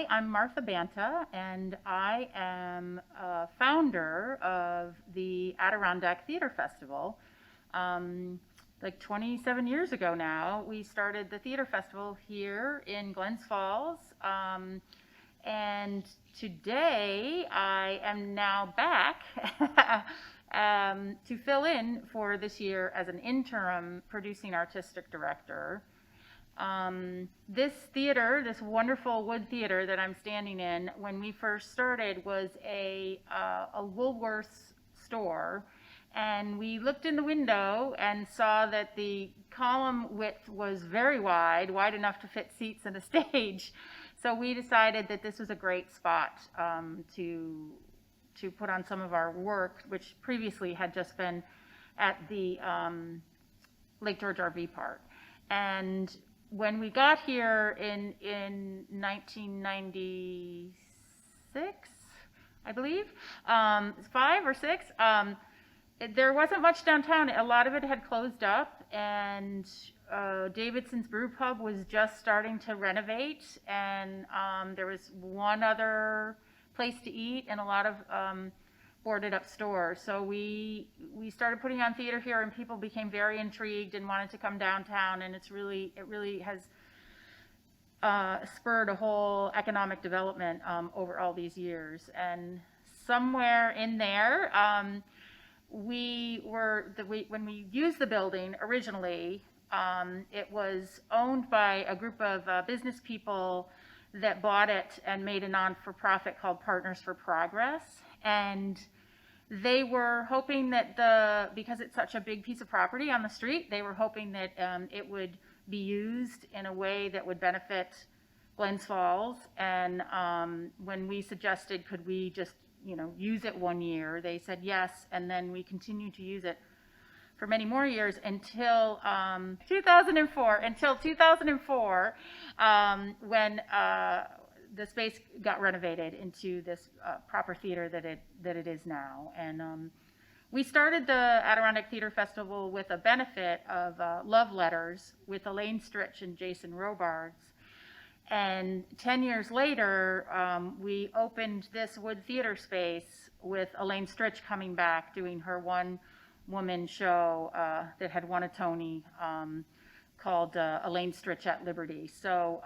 Hi, I'm Martha Banta, and I am a founder of the Adirondack Theatre Festival. Like 27 years ago now, we started the theater festival here in Glens Falls. And today I am now back to fill in for this year as an interim producing artistic director. This theater, this wonderful wood theater that I'm standing in, when we first started was a Woolworth store, and we looked in the window and saw that the column width was very wide enough to fit seats and a stage. So we decided that this was a great spot to put on some of our work, which previously had just been at the Lake George RV Park. And when we got here in 1996, I believe, 5 or 6, there wasn't much downtown. A lot of it had closed up, and Davidson's Brew Pub was just starting to renovate, and there was one other place to eat and a lot of boarded up stores. So we started putting on theater here, and people became very intrigued and wanted to come downtown, and it really has spurred a whole economic development over all these years. And somewhere in there, when we used the building originally, it was owned by a group of business people that bought it and made a non-for-profit called Partners for Progress. And they were hoping that because it's such a big piece of property on the street, they were hoping that it would be used in a way that would benefit Glens Falls. And when we suggested, could we just, use it 1 year, they said yes. And then we continued to use it for many more years until 2004. When the space got renovated into this proper theater that it is now. And we started the Adirondack Theatre Festival with a benefit of love letters with Elaine Stritch and Jason Robards. And 10 years later, we opened this wood theater space with Elaine Stritch coming back doing her one-woman show that had won a Tony called Elaine Stritch at Liberty. So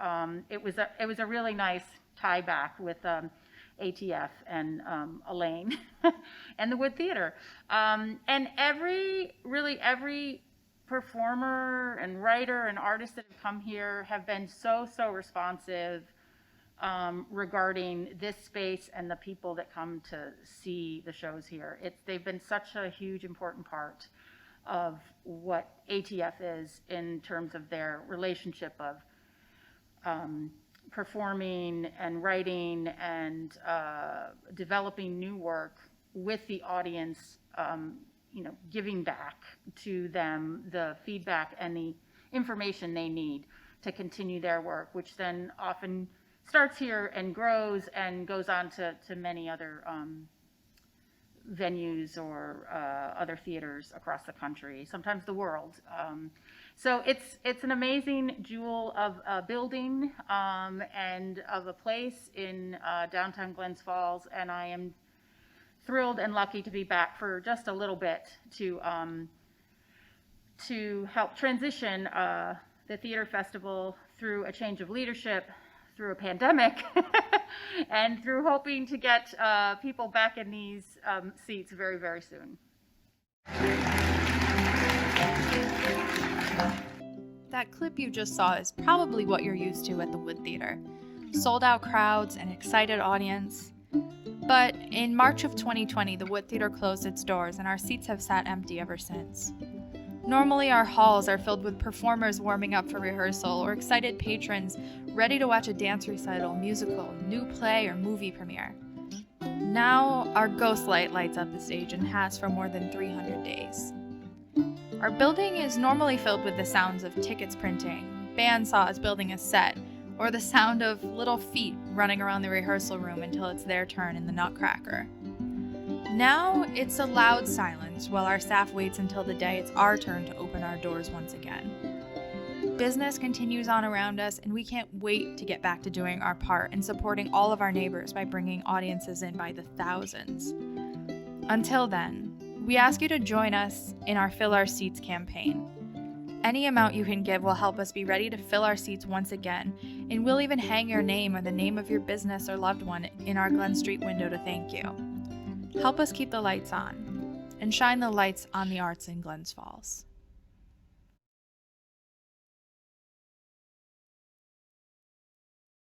it was a really nice tie back with ATF and Elaine and the Wood Theater. And every performer and writer and artist that have come here have been so responsive regarding this space and the people that come to see the shows here. They've been such a huge, important part of what ATF is in terms of their relationship of performing and writing and developing new work with the audience, giving back to them the feedback and the information they need to continue their work, which then often starts here and grows and goes on to many other venues or other theaters across the country, sometimes the world. So it's an amazing jewel of a building and of a place in downtown Glens Falls, and I am thrilled and lucky to be back for just a little bit to help transition the theater festival through a change of leadership, through a pandemic, and through hoping to get people back in these seats very, very soon. That clip you just saw is probably what you're used to at the Wood Theater. Sold out crowds, an excited audience. But in March of 2020, the Wood Theater closed its doors and our seats have sat empty ever since. Normally, our halls are filled with performers warming up for rehearsal or excited patrons ready to watch a dance recital, musical, new play, or movie premiere. Now, our ghost light lights up the stage and has for more than 300 days. Our building is normally filled with the sounds of tickets printing, bandsaws building a set, or the sound of little feet running around the rehearsal room until it's their turn in the Nutcracker. Now, it's a loud silence while our staff waits until the day it's our turn to open our doors once again. Business continues on around us, and we can't wait to get back to doing our part in supporting all of our neighbors by bringing audiences in by the thousands. Until then, we ask you to join us in our Fill Our Seats campaign. Any amount you can give will help us be ready to fill our seats once again, and we'll even hang your name or the name of your business or loved one in our Glen Street window to thank you. Help us keep the lights on, and shine the lights on the arts in Glens Falls.